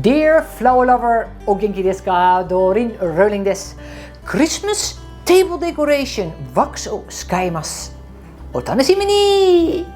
Dear flower lover, お元気ですか？ドリン・ローリングです。クリスマステーブルデコレーションワックスを使います。お楽しみに。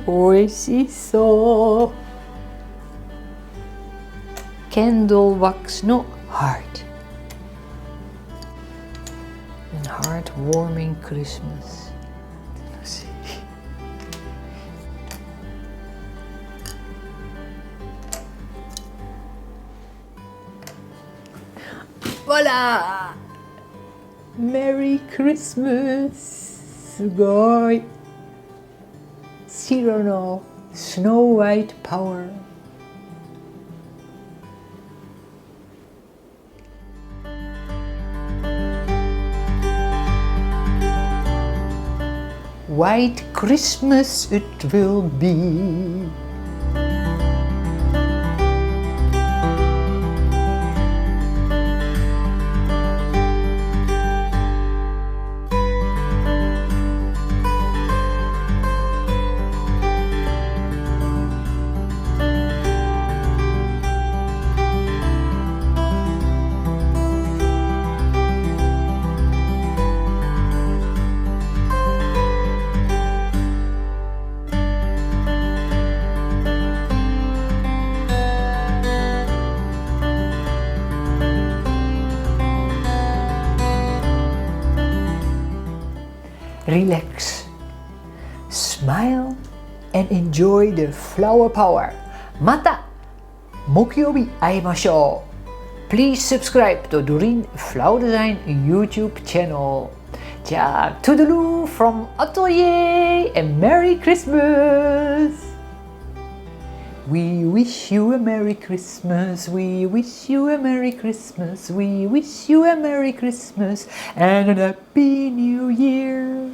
おいしそう。キャンドルワックスのハートウォーミングクリスマス。楽しい。わら、メリークリスマス。すごい。白のスノーワイトパワー。White Christmas it will be. Relax, smile and enjoy the flower power. また木曜日会いましょう。Please subscribe to Dorien Flower Design YouTube channel. じゃあ、Toodaloo from Atelier and Merry Christmas! We wish you a Merry Christmas, we wish you a Merry Christmas, we wish you a Merry Christmas and a Happy New Year!